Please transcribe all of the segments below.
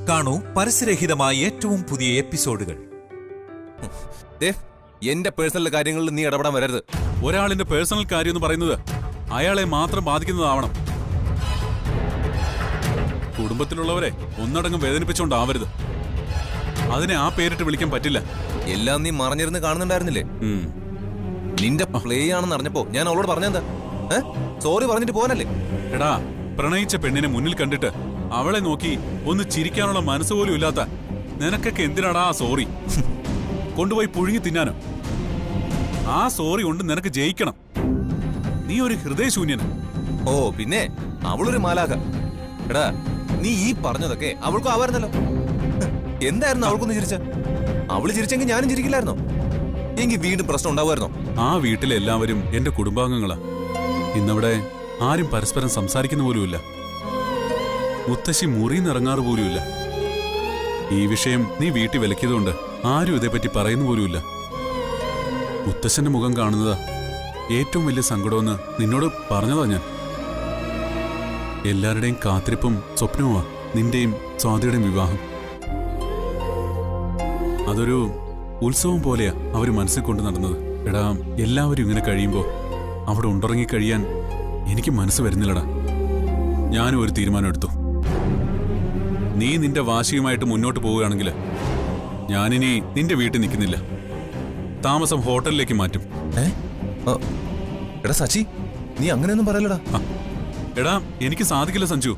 കാണൂ പരസ്യരഹിതമായ ഏറ്റവും പുതിയ എപ്പിസോഡുകൾ. എന്റെ പേഴ്സണൽ കാര്യങ്ങളിൽ നീ ഇടപെടാൻ വരരുത്. ഒരാളിന്റെ പേഴ്സണൽ കാര്യം എന്ന് പറയുന്നത് അയാളെ മാത്രം ബാധിക്കുന്നതാവണം. കുടുംബത്തിലുള്ളവരെ ഒന്നടങ്കം വേദനിപ്പിച്ചോണ്ടാവരുത്. അതിനെ ആ പേരിട്ട് വിളിക്കാൻ പറ്റില്ല. എല്ലാം നീ മറഞ്ഞിരുന്ന് കാണുന്നുണ്ടായിരുന്നില്ലേ? നിന്റെ പ്ലേ ആണെന്ന് അറിഞ്ഞപ്പോ ഞാൻ അവളോട് പറഞ്ഞെന്താ? സോറി പറഞ്ഞിട്ട് പോകാനല്ലേ? എടാ, പ്രണയിച്ച പെണ്ണിനെ മുന്നിൽ കണ്ടിട്ട് അവളെ നോക്കി ഒന്ന് ചിരിക്കാനുള്ള മനസ്സ് പോലും ഇല്ലാത്ത നിനക്കൊക്കെ എന്തിനാടാ ആ സോറി? കൊണ്ടുപോയി പുഴുങ്ങി തിന്നാനോ? ആ സോറി കൊണ്ട് നിനക്ക് ജയിക്കണം. നീ ഒരു ഹൃദയശൂന്യന്. ഓ പിന്നെ അവളൊരു മാലാക. എടാ, നീ ഈ പറഞ്ഞതൊക്കെ അവൾക്കും ആവായിരുന്നല്ലോ. എന്തായിരുന്നു അവൾക്കൊന്ന് ചിരിച്ച? അവള് ചിരിച്ചെങ്കിൽ ഞാനും ചിരിക്കില്ലായിരുന്നോ? എങ്കിൽ വീണ്ടും പ്രശ്നം ഉണ്ടാവുമായിരുന്നോ? ആ വീട്ടിലെ എല്ലാവരും എന്റെ കുടുംബാംഗങ്ങളാ. ഇന്നവിടെ ആരും പരസ്പരം സംസാരിക്കുന്ന പോലുമില്ല. മുത്തശ്ശി മുറിയിന്നിറങ്ങാറ് പോലുമില്ല. ഈ വിഷയം നീ വീട്ടിൽ വിലക്കിയതുകൊണ്ട് ആരും ഇതേപ്പറ്റി പറയുന്ന പോലുമില്ല. മുത്തശ്ശന്റെ മുഖം കാണുന്നതാ ഏറ്റവും വലിയ സങ്കടമെന്ന് നിന്നോട് പറഞ്ഞതാ ഞാൻ. എല്ലാവരുടെയും കാത്തിരിപ്പും സ്വപ്നവുമാ നിന്റെയും സ്വാതിയുടെയും വിവാഹം. അതൊരു ഉത്സവം പോലെയാ അവര് മനസ്സിൽ കൊണ്ട് നടന്നത്. എടാ, എല്ലാവരും ഇങ്ങനെ കഴിയുമ്പോ അവിടെ ഉണ്ടിറങ്ങി കഴിയാൻ എനിക്ക് മനസ്സ് വരുന്നില്ലടാ. ഞാനും ഒരു തീരുമാനം എടുത്തു. നീ നിന്റെ വാശിയുമായിട്ട് മുന്നോട്ട് പോവുകയാണെങ്കിൽ ഞാനിനി നിന്റെ വീട്ടിൽ നിൽക്കുന്നില്ല. താമസം ഹോട്ടലിലേക്ക് മാറ്റും. എടാ സച്ചി, നീ അങ്ങനെയൊന്നും പറയലടാ. എടാ, എനിക്ക് സാധിക്കില്ല സഞ്ജു.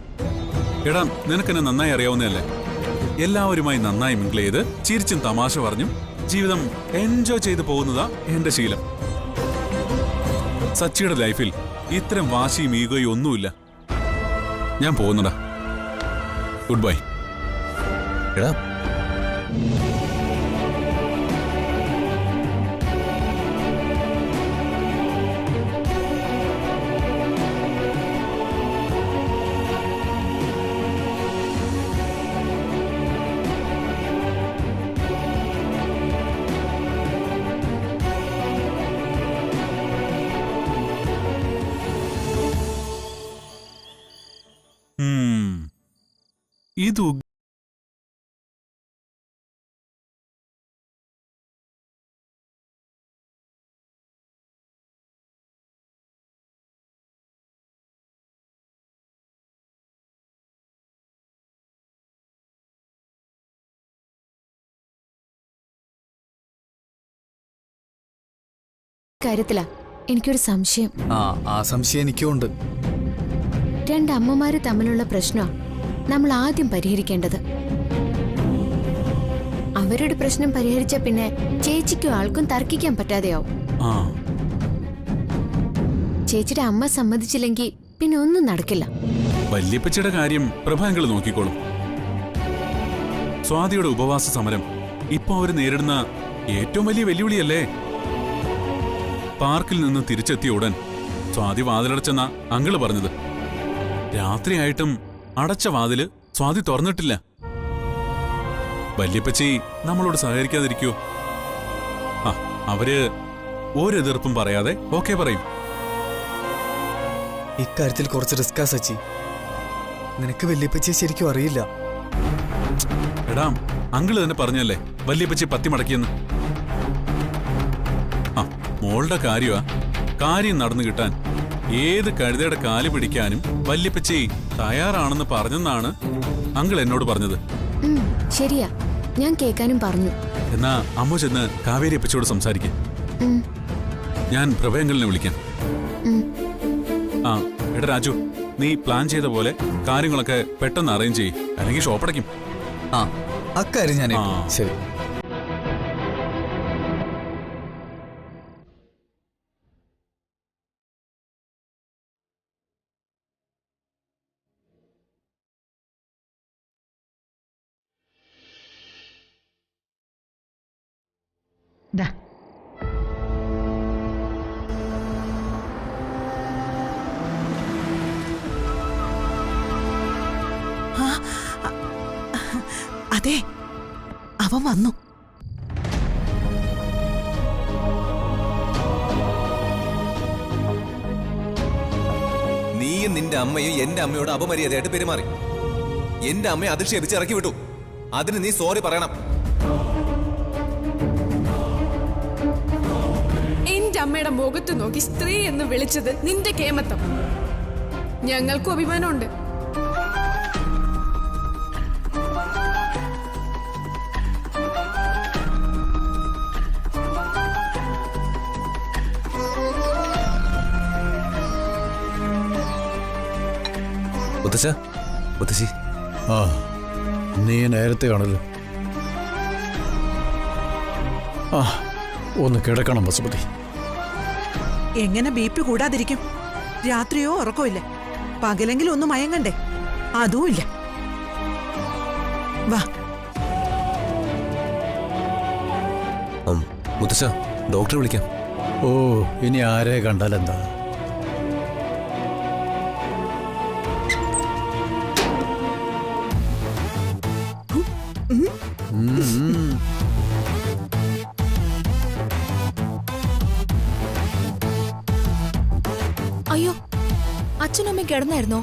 എടാ, നിനക്കെന്നെ നന്നായി അറിയാവുന്നതല്ലേ? എല്ലാവരുമായി നന്നായി മിങ്കിൾ ചെയ്ത് ചിരിച്ചും തമാശ പറഞ്ഞും ജീവിതം എൻജോയ് ചെയ്ത് പോകുന്നതാ എന്റെ ശീലം. സച്ചിയുടെ ലൈഫിൽ ഇത്തരം വാശിയും ഈഗോയും ഒന്നുമില്ല. ഞാൻ പോകുന്നടാ. Good bye. എടാ, ഇത് കാര്യത്തിലാ എനിക്കൊരു സംശയം. ആ സംശയം എനിക്കും ഉണ്ട്. രണ്ടമ്മമാര് തമ്മിലുള്ള പ്രശ്നമാണ് നമ്മൾ ആദ്യം പരിഹരിക്കേണ്ടത്. അവരുടെ പ്രശ്നം പരിഹരിച്ച പിന്നെ ചേച്ചിക്കും ആൾക്കും തർക്കിക്കാൻ പറ്റാതെയാവും. ചേച്ചിയുടെ അമ്മ സമ്മതിച്ചില്ലെങ്കിൽ പിന്നെ ഒന്നും നടക്കില്ല. വല്യപ്പച്ചിയുടെ കാര്യം പ്രഭാങ്ങൾ നോക്കിക്കോളും. സ്വാതിയുടെ ഉപവാസ സമരം ഇപ്പൊ അവര് നേരിടുന്ന ഏറ്റവും വലിയ വെല്ലുവിളിയല്ലേ? പാർക്കിൽ നിന്ന് തിരിച്ചെത്തിയ ഉടൻ സ്വാതി വാതിലടച്ചെന്ന അങ്കിള് പറഞ്ഞത്. രാത്രിയായിട്ടും അടച്ച വാതില് സ്വാതി തുറന്നിട്ടില്ല. വല്യപ്പച്ചി നമ്മളോട് സഹകരിക്കാതിരിക്കോ? അവര് ഒരെതിർപ്പും പറയാതെ ഓക്കെ പറയും. ഇക്കാര്യത്തിൽ കുറച്ച് റിസ്കാ സച്ചി. നിനക്ക് വല്യപ്പച്ചിയെ ശരിക്കും അറിയില്ല. എടാ, അങ്കിള് തന്നെ പറഞ്ഞല്ലേ വല്യപ്പച്ചി പത്തി മടക്കിയെന്ന്. മോളുടെ കാര്യമാ. കാര്യം നടന്നു കിട്ടാൻ ഏത് കഴുതയുടെ കാല് പിടിക്കാനും വല്യപ്പച്ചി തയ്യാറാണെന്ന് പറഞ്ഞെന്നാണ് അങ്കിൾ എന്നോട് പറഞ്ഞത്. ശരിയാ, ഞാൻ കേൾക്കാനും പറഞ്ഞു. എന്നാ അമ്മ ചെന്ന് കാവേരി അപ്പച്ചയോട് സംസാരിക്കാം. ഞാൻ പ്രഭയങ്കലിനെ വിളിക്കാം. എടാ രാജു, നീ പ്ലാൻ ചെയ്ത പോലെ കാര്യങ്ങളൊക്കെ പെട്ടെന്ന് അറേഞ്ച് ചെയ്യ്, അല്ലെങ്കിൽ ഷോപ്പടയ്ക്കും. അക്കാര്യം ഞാൻ ശരി. അതെ, അവൻ വന്നു. നീയും നിന്റെ അമ്മയും എന്റെ അമ്മയോട് അപമര്യാദയായിട്ട് പെരുമാറി. എന്റെ അമ്മയെ അധിക്ഷേപിച്ച് ഇറക്കി വിട്ടു. അതിന് നീ സോറി പറയണം. എന്റെ അമ്മയുടെ മുഖത്ത് നോക്കി സ്ത്രീ എന്ന് വിളിച്ചത് നിന്റെ കേമത്തം. ഞങ്ങൾക്കും അഭിമാനമുണ്ട്. മുത്തശ്ശ, മുത്തശ്ശി. ആ, നീ നേരത്തെ ആണല്ലോ. ആ, ഒന്ന് കിടക്കണം വസുമതി. എങ്ങനെ BP കൂടാതിരിക്കും? രാത്രിയോ ഉറക്കമില്ല, പകലെങ്കിലും ഒന്ന് മയങ്ങണ്ടേ? അതുമില്ല. വാ. മുത്തശ്ശ, ഡോക്ടറെ വിളിക്കാം. ഓ, ഇനി ആരെ കണ്ടാലെന്താ? അയ്യോ, അച്ഛനും അമ്മയും കിടന്നായിരുന്നോ?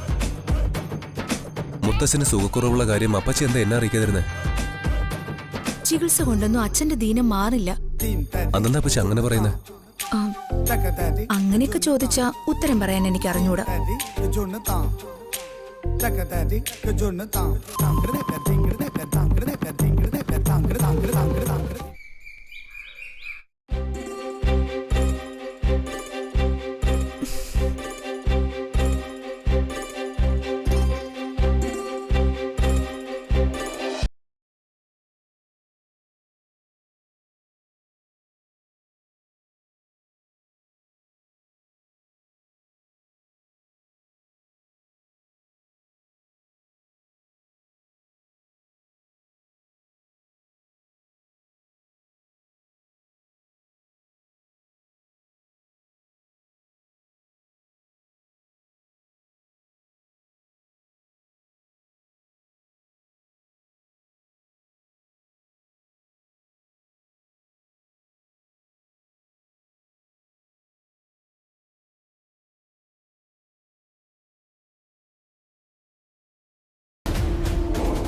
മുത്തശ്ശന് സുഖക്കുറവുള്ള കാര്യം അപ്പച്ചി എന്താ എന്നെ അറിയിക്കാതിരുന്നേ? ചികിത്സ കൊണ്ടൊന്നും അച്ഛന്റെ ദീനം മാറില്ല. അതെന്താ അപ്പച്ചി അങ്ങനെ പറയുന്നേ? അങ്ങനെയൊക്കെ ചോദിച്ചാ ഉത്തരം പറയാൻ എനിക്ക് അറിഞ്ഞൂടാ.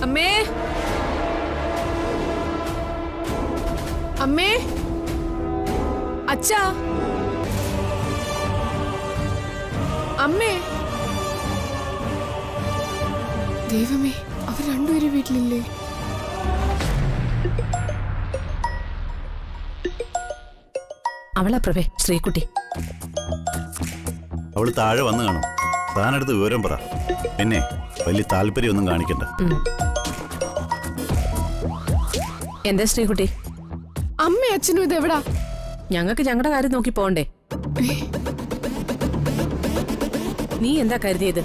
അമ്മേ, അമ്മേ, അച്ഛാ, അമ്മേ. ദൈവമേ, അവർ രണ്ടുപേരും വീട്ടിലില്ലേ? അവളാ പ്രഭേ, ശ്രീകുട്ടി. അവള് താഴെ വന്നു കാണും. താനടുത്ത് വിവരം പറ. പിന്നെ വലിയ താല്പര്യമൊന്നും കാണിക്കണ്ട. എന്താ ശ്രീകുട്ടി? അമ്മ അച്ഛനും ഇത് എവിടാ? ഞങ്ങൾക്ക് ഞങ്ങളുടെ കാര്യം നോക്കി പോണ്ടേ? നീ എന്താ കരുതിയത്?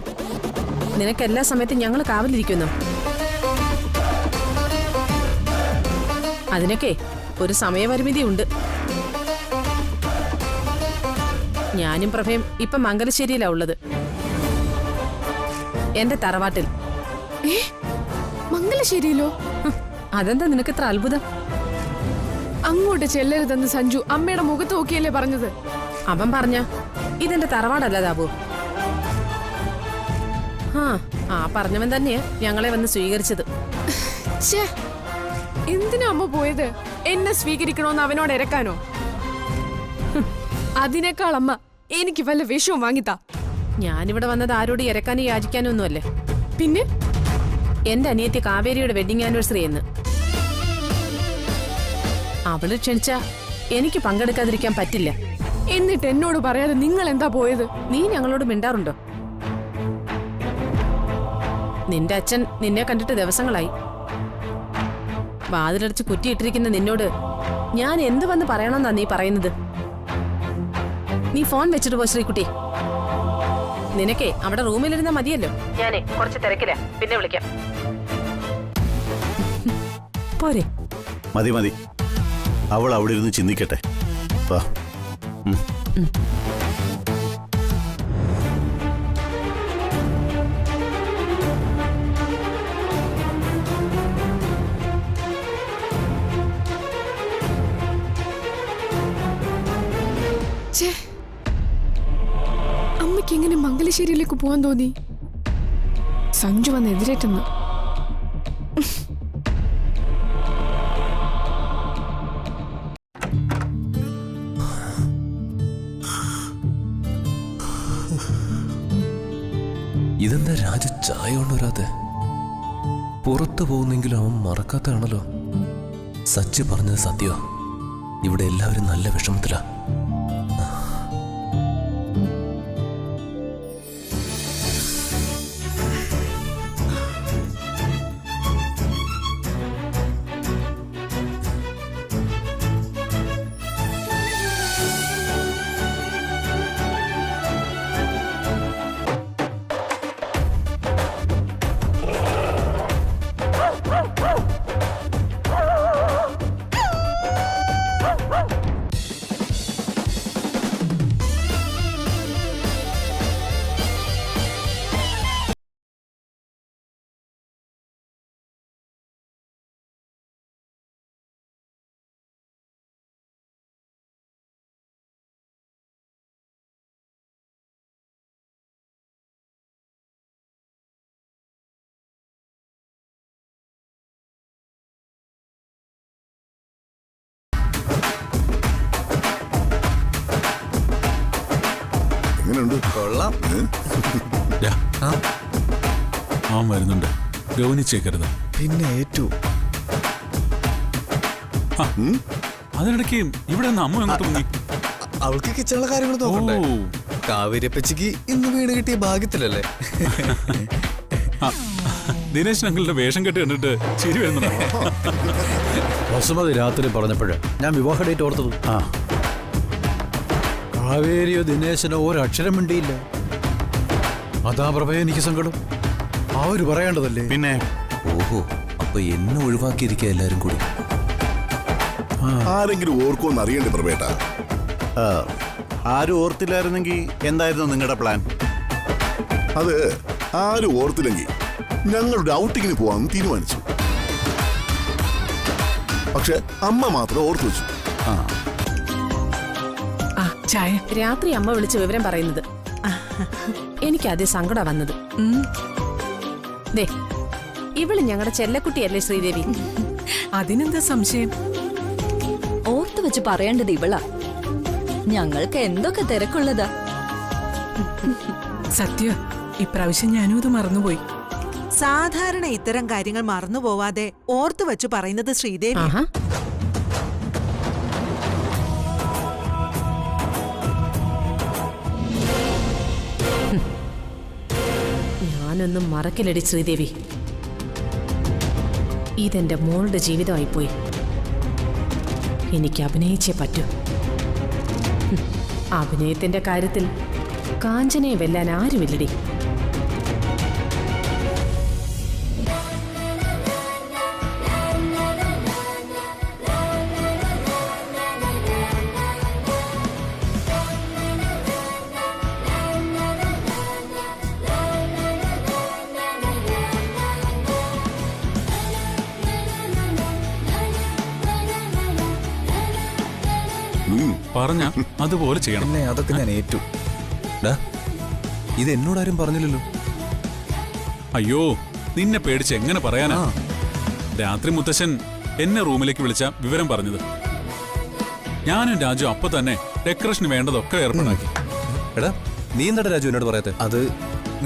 നിനക്ക് എല്ലാ സമയത്തും ഞങ്ങൾ കാവലിരിക്കുന്നു. അതിനൊക്കെ ഒരു സമയപരിമിതി ഉണ്ട്. ഞാനും പ്രഭയും ഇപ്പൊ മംഗലശ്ശേരിയിലാ ഉള്ളത്, എന്റെ തറവാട്ടിൽ. മംഗലശ്ശേരിയിലോ? അതെന്താ നിനക്ക് ഇത്ര അത്ഭുതം? അങ്ങോട്ട് ചെല്ലരുതെന്ന് സഞ്ജു അമ്മയുടെ മുഖത്ത് നോക്കിയല്ലേ പറഞ്ഞത്? അവൻ പറഞ്ഞ ഇതെന്റെ തറവാടല്ല താബു. ആ പറഞ്ഞവൻ തന്നെയാ ഞങ്ങളെ വന്ന് സ്വീകരിച്ചത്. എന്തിനാ അമ്മ പോയത്? എന്നെ സ്വീകരിക്കണോന്ന് അവനോട് ഇരക്കാനോ? അതിനേക്കാൾ അമ്മ എനിക്ക് വല്ല വിഷവും വാങ്ങിത്താ. ഞാനിവിടെ വന്നത് ആരോട് ഇരക്കാനും യാചിക്കാനും ഒന്നുമല്ലേ. പിന്നെ എന്റെ അനിയത്തി കാവേരിയുടെ വെഡിങ് ആനിവേഴ്സറി എന്ന്. അവള് ക്ഷണിച്ച എനിക്ക് പങ്കെടുക്കാതിരിക്കാൻ പറ്റില്ല. എന്നിട്ട് എന്നോട് പറയാതെ നിങ്ങൾ എന്താ പോയത്? നീ ഞങ്ങളോട് മിണ്ടാറുണ്ടോ? നിന്റെ അച്ഛൻ നിന്നെ കണ്ടിട്ട് ദിവസങ്ങളായി. വാതിലടച്ച് കുറ്റിയിട്ടിരിക്കുന്ന നിന്നോട് ഞാൻ എന്ത് വന്ന് പറയണമെന്നാ നീ പറയുന്നത്? നീ ഫോൺ വെച്ചിട്ട് പോ ശ്രീകുട്ടി. നിനക്കേ അവിടെ റൂമിലിരുന്നാ മതിയല്ലോ. ഞാനേ കുറച്ച് തിരക്കില്ല, പിന്നെ വിളിക്കാം. പോരെ? മതി മതി, അവൾ അവിടെ ഇരുന്ന് ചിന്തിക്കട്ടെ. വാ. അമ്മയ്ക്ക് എങ്ങനെ മംഗലശ്ശേരിയിലേക്ക് പോവാൻ തോന്നി? സഞ്ജു വന്ന് എതിരേറ്റെന്ന്. ഇതെന്താ രാജു ചായ കൊണ്ടുവരാതെ? പുറത്തു പോകുന്നെങ്കിലും അവൻ മറക്കാത്തതാണല്ലോ. സച്ചി പറഞ്ഞത് സത്യോ? ഇവിടെ എല്ലാവരും നല്ല വിഷമത്തിലാ. കൊള്ളാം. അവൻ വരുന്നുണ്ട്, ഗൗനിച്ചേക്കരുത്. പിന്നെ ഏറ്റു അതിനിടയ്ക്ക് ഇവിടെ നിന്ന് അമ്മ അങ്ങോട്ട് മുങ്ങി. അവൾക്ക് കിച്ചണിലെ കാര്യങ്ങൾ നോക്കണ്ടേ? കാവേരിയപ്പച്ചിക്ക് ഇന്ന് വീട് കിട്ടിയ ഭാഗ്യത്തിലല്ലേ? ദിനേശ് അങ്കിളുടെ വേഷം കെട്ടി കണ്ടിട്ട് ചിരി വരുന്നുണ്ടോ? വസുമതി രാത്രി പറഞ്ഞപ്പോഴേ ഞാൻ വിവാഹ ഡേറ്റ് ഓർത്തത്. കാവേരിയോ ദിനേശനോ ഒരക്ഷരം മിണ്ടിയില്ല. അതാ പ്രഭയെ എനിക്ക് സങ്കടം. അവര് പറയേണ്ടതല്ലേ? പിന്നെ ഓഹോ, അപ്പൊ എന്നെ ഒഴിവാക്കിയിരിക്കുക എല്ലാരും കൂടി. ആരെങ്കിലും ഓർക്കുമെന്ന് അറിയണ്ടേ പ്രഭേട്ട? ആരും ഓർത്തില്ലായിരുന്നെങ്കിൽ എന്തായിരുന്നു നിങ്ങളുടെ പ്ലാൻ? അത് ആരും ഓർത്തില്ലെങ്കിൽ ഞങ്ങളുടെ ഔട്ടിങ്ങിന് പോവാന്ന് തീരുമാനിച്ചു. പക്ഷെ അമ്മ മാത്രം ഓർത്തു വെച്ചു. രാത്രി അമ്മ വിളിച്ച് വിവരം പറയുന്നത് എനിക്കതേ സങ്കടം വന്നത്. ദേ, ഇവള് ഞങ്ങളുടെ ചെല്ലക്കുട്ടിയല്ലേ ശ്രീദേവി? അതിനെന്താ സംശയം? ഓർത്തു വെച്ച് പറയേണ്ടത് ഇവളാ. ഞങ്ങൾക്ക് എന്തൊക്കെ തിരക്കുള്ളതാ. സത്യ, ഇപ്രാവശ്യം ഞാനും ഇത് മറന്നുപോയി. സാധാരണ ഇത്തരം കാര്യങ്ങൾ മറന്നുപോവാതെ ഓർത്തു വെച്ച് പറയുന്നത് ശ്രീദേവി. ഞാനൊന്നും മറക്കില്ലടി ശ്രീദേവി. ഇതെന്റെ മോളുടെ ജീവിതമായിപ്പോയി. എനിക്ക് അഭിനയിച്ചേ പറ്റൂ. അഭിനയത്തിന്റെ കാര്യത്തിൽ കാഞ്ചനയെ വെല്ലാൻ ആരുമില്ലടി. പറഞ്ഞ അതുപോലെ ചെയ്യണം. അതൊക്കെ ഞാൻ ഏറ്റു. ഇത് എന്നോടാരും പറഞ്ഞില്ലല്ലോ. അയ്യോ, നിന്നെ പേടിച്ച് എങ്ങനെ പറയാനാ? രാത്രി മുത്തശ്ശൻ എന്നെ റൂമിലേക്ക് വിളിച്ച വിവരം പറഞ്ഞത്. ഞാനും രാജു അപ്പൊ തന്നെ ഡെക്കറേഷന് വേണ്ടതൊക്കെ ഏർപ്പാടാക്കി. എടാ, നീ എന്താ രാജു എന്നോട് പറയാത്തെ? അത്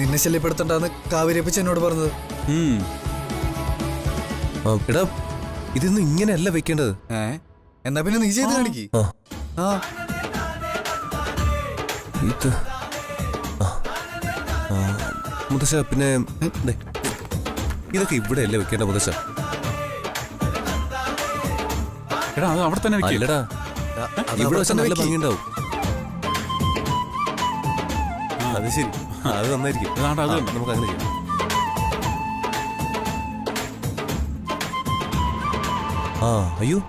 നിന്നെ ശല്യപ്പെടുത്തണ്ടെന്ന് കാവേരിയപ്പച്ചി എന്നോട് പറഞ്ഞത്. എടാ, ഇതൊന്നും ഇങ്ങനെയല്ല വെക്കേണ്ടത്. എന്നാ പിന്നെ നീ ചെയ്ത് കാണിക്ക്. ഇത് മുത്തശ്ശ, പിന്നെ ഇതൊക്കെ ഇവിടെ അല്ലേ വെക്കേണ്ട മുത്തശ്ശ? എടാ, അത് അവിടെ തന്നെ അല്ലടാ, ഇവിടെ വെച്ചാൽ നല്ല ഭംഗിയുണ്ടാവും. അത് ശരി, അത് നന്നായിരിക്കും. നമുക്ക് അങ്ങനെ ചെയ്യാം. അയ്യോ,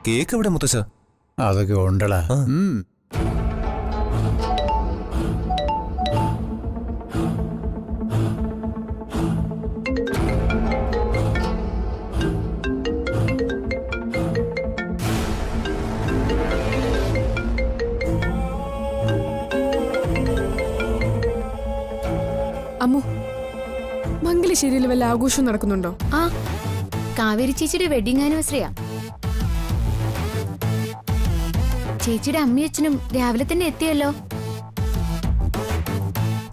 കേക്ക് എവിടെ മുത്തശ്ശ? അതൊക്കെ ഉണ്ടടാ. അമ്മു, മംഗലശ്ശേരിയിൽ വല്ല ആഘോഷവും നടക്കുന്നുണ്ടോ? കാവേരി ചേച്ചിയുടെ വെഡിങ് ആനിവേഴ്സറിയാ. ചേച്ചിയുടെ അമ്മയച്ഛനും രാവിലെ തന്നെ എത്തിയല്ലോ.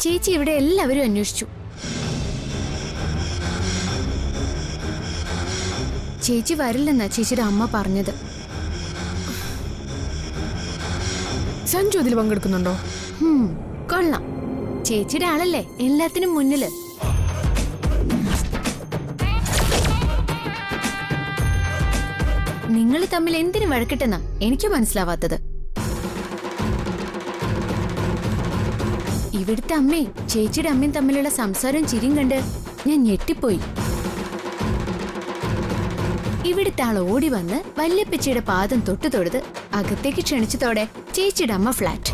ചേച്ചി ഇവിടെ എല്ലാവരും അന്വേഷിച്ചു. ചേച്ചി വരില്ലെന്നാ ചേച്ചിയുടെ അമ്മ പറഞ്ഞത്. സഞ്ജു അതിൽ പങ്കെടുക്കുന്നുണ്ടോ? കൊള്ളാം, ചേച്ചിയുടെ ആളല്ലേ എല്ലാത്തിനും മുന്നില്. നിങ്ങൾ തമ്മിൽ എന്തിനു വഴക്കിട്ടെന്നാ എനിക്ക് മനസ്സിലാവാത്തത്. ഇവിടുത്തെ അമ്മയും ചേച്ചിയുടെ അമ്മയും തമ്മിലുള്ള സംസാരവും ചിരിയും കണ്ട് ഞാൻ ഞെട്ടിപ്പോയി. ഇവിടുത്തെ ആൾ ഓടി വന്ന് വല്യപ്പച്ചിയുടെ പാദം തൊട്ട് അകത്തേക്ക് ക്ഷണിച്ചതോടെ ചേച്ചിയുടെ അമ്മ ഫ്ലാറ്റ്.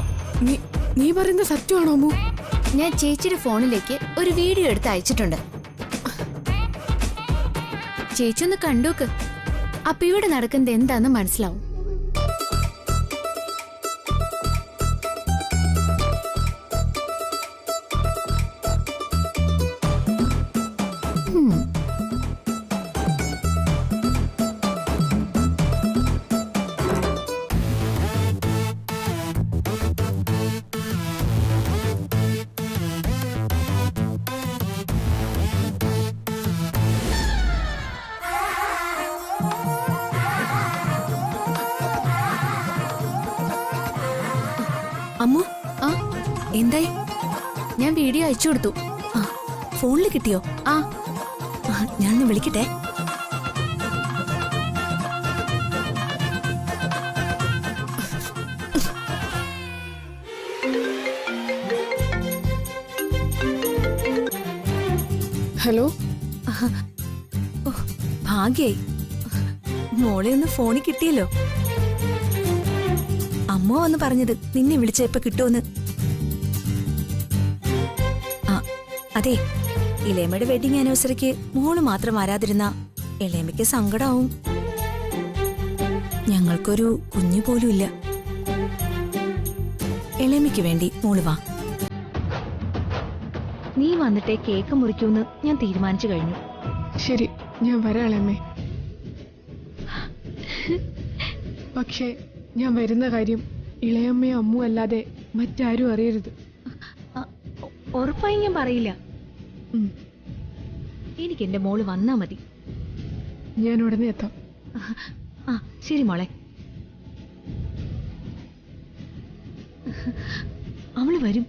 നീ പറയുന്ന സത്യമാണോ അമ്മു? ഞാൻ ചേച്ചിയുടെ ഫോണിലേക്ക് ഒരു വീഡിയോ എടുത്ത് അയച്ചിട്ടുണ്ട്. ചേച്ചി ഒന്ന് കണ്ടോക്ക്, അപ്പൊ ഇവിടെ നടക്കുന്നത് എന്താന്ന് മനസ്സിലാവും. അമ്മു, എന്തായി? ഞാൻ വീഡിയോ അയച്ചു കൊടുത്തു. ഫോണിൽ കിട്ടിയോ? ഞാനൊന്ന് വിളിക്കട്ടെ. ഹലോ. ഭാഗ്യായി, മോളെ ഒന്ന് ഫോണിൽ കിട്ടിയല്ലോ. അമ്മ വന്ന് പറഞ്ഞത് നിന്നെ വിളിച്ചപ്പോ കിട്ടുമെന്ന്. അതെ, ഇളയമ്മയുടെ വെഡിങ് ആനിവേഴ്സറിക്ക് മോള് മാത്രം വരാതിരുന്ന ഇളയമ്മയ്ക്ക് സങ്കടാവും. ഞങ്ങൾക്കൊരു കുഞ്ഞു പോലും ഇല്ല. ഇളയമ്മയ്ക്ക് വേണ്ടി മോള് വാ. നീ വന്നിട്ടേ കേക്ക് മുറിക്കൂന്ന് ഞാൻ തീരുമാനിച്ചു കഴിഞ്ഞു. ശരി, ഞാൻ വരാളമ്മേ. പക്ഷേ ഞാൻ വരുന്ന കാര്യം ഇളയമ്മയും അമ്മു അല്ലാതെ മറ്റാരും അറിയരുത്. ഉറപ്പായി ഞാൻ പറയില്ല. എനിക്ക് എന്റെ മോള് വന്നാ മതി. ഞാൻ ഉടനെ എത്താം. ശരി മോളെ. അവള് വരും.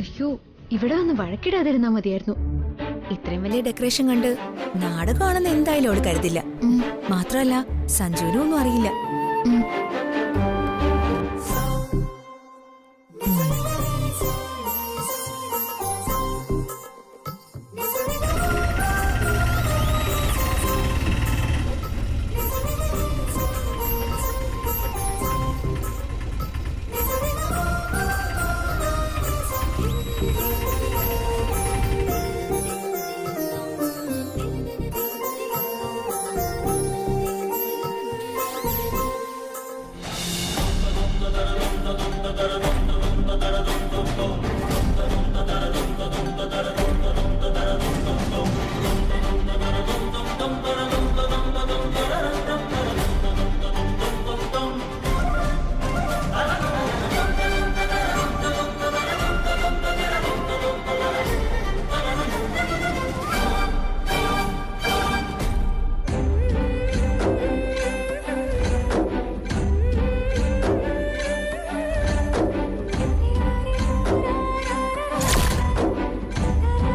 അയ്യോ, ഇവിടെ വന്ന് വഴക്കിടാതിരുന്നാ മതിയായിരുന്നു. ഇത്രയും വലിയ ഡെക്കറേഷൻ കണ്ട് നാടകമാണെന്ന് എന്തായാലും അവള് കരുതില്ല. മാത്രമല്ല സഞ്ജുവിനും ഒന്നും അറിയില്ല.